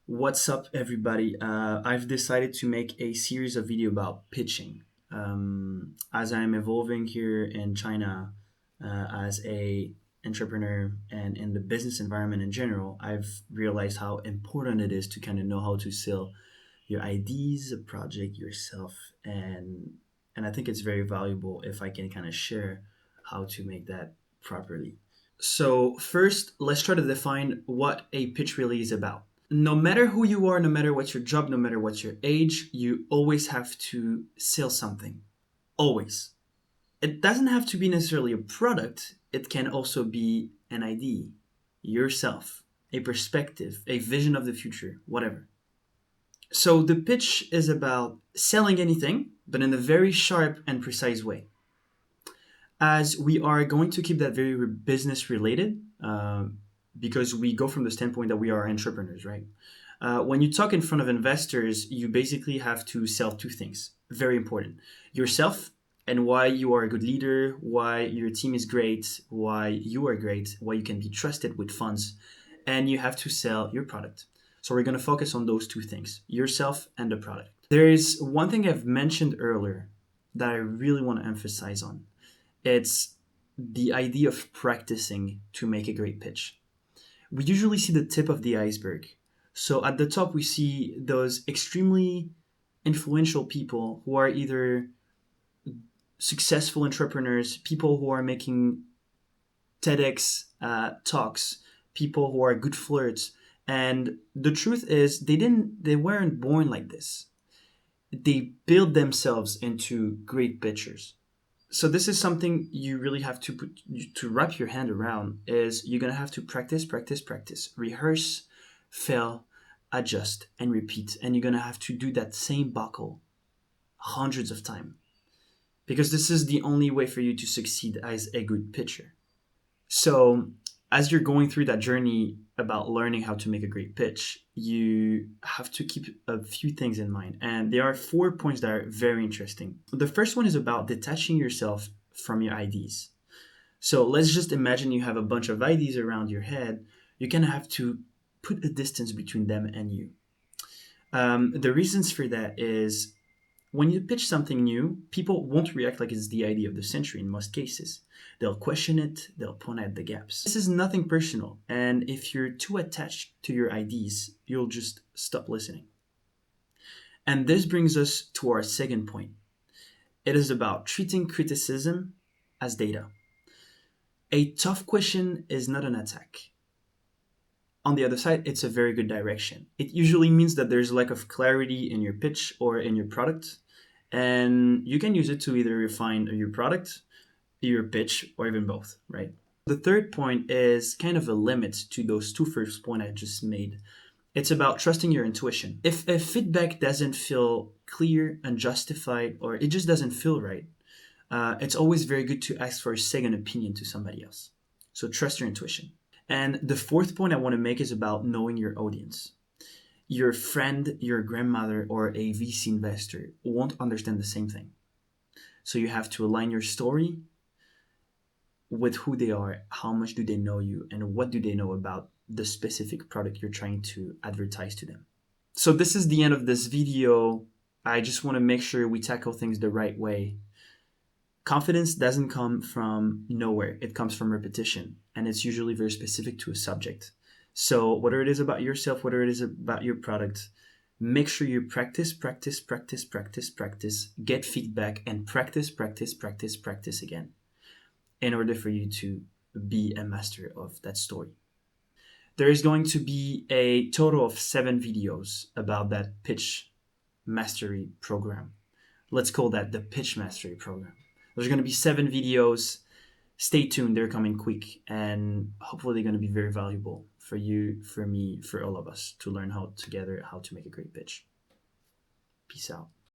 What's up, everybody? I've decided to make a series of video about pitching. As I'm evolving here in China as a entrepreneur and in the business environment in general, I've realized how important it is to kind of know how to sell your ideas, a project, yourself, and I think it's very valuable if I can kind of share how to make that properly. So first, let's try to define what a pitch really is about. No matter who you are, no matter what's your job, no matter what's your age, you always have to sell something. Always. It doesn't have to be necessarily a product, it can also be an idea, yourself, a perspective, a vision of the future, whatever. So the pitch is about selling anything, but in a very sharp and precise way. As we are going to keep that very business related, because we go from the standpoint that we are entrepreneurs, right? When you talk in front of investors, you basically have to sell two things. Very important. Yourself and why you are a good leader, why your team is great, why you are great, why you can be trusted with funds. And you have to sell your product. So we're going to focus on those two things, yourself and the product. There is one thing I've mentioned earlier that I really want to emphasize on. It's the idea of practicing to make a great pitch. We usually see the tip of the iceberg. So at the top, we see those extremely influential people who are either successful entrepreneurs, people who are making TEDx talks, people who are good flirts. And the truth is, they weren't born like this. They build themselves into great pitchers. So this is something you really have to wrap your hand around. Is you're gonna have to practice, rehearse, fail, adjust, and repeat, and you're gonna have to do that same buckle hundreds of times because this is the only way for you to succeed as a good pitcher. So as you're going through that journey about learning how to make a great pitch, you have to keep a few things in mind. And there are 4 points that are very interesting. The first one is about detaching yourself from your ideas. So let's just imagine you have a bunch of ideas around your head. You kind of have to put a distance between them and you. The reasons for that is when you pitch something new, people won't react like it's the idea of the century in most cases. They'll question it, they'll point out the gaps. This is nothing personal, and if you're too attached to your ideas, you'll just stop listening. And this brings us to our second point. It is about treating criticism as data. A tough question is not an attack. On the other side, it's a very good direction. It usually means that there's a lack of clarity in your pitch or in your product, and you can use it to either refine your product, your pitch, or even both, right? The third point is kind of a limit to those two first points I just made. It's about trusting your intuition. If a feedback doesn't feel clear and justified, or it just doesn't feel right, it's always very good to ask for a second opinion to somebody else. So trust your intuition. And the fourth point I want to make is about knowing your audience. Your friend, your grandmother, or a VC investor won't understand the same thing. So you have to align your story with who they are, how much do they know you, and what do they know about the specific product you're trying to advertise to them. So this is the end of this video. I just want to make sure we tackle things the right way. Confidence doesn't come from nowhere. It comes from repetition, and it's usually very specific to a subject. So whether it is about yourself, whether it is about your product, make sure you practice, get feedback, and practice again in order for you to be a master of that story. There is going to be a total of 7 videos about that pitch mastery program. Let's call that the pitch mastery program. There's going to be 7 videos. Stay tuned, they're coming quick, and hopefully they're going to be very valuable for you, for me, for all of us to learn how together how to make a great pitch. Peace out.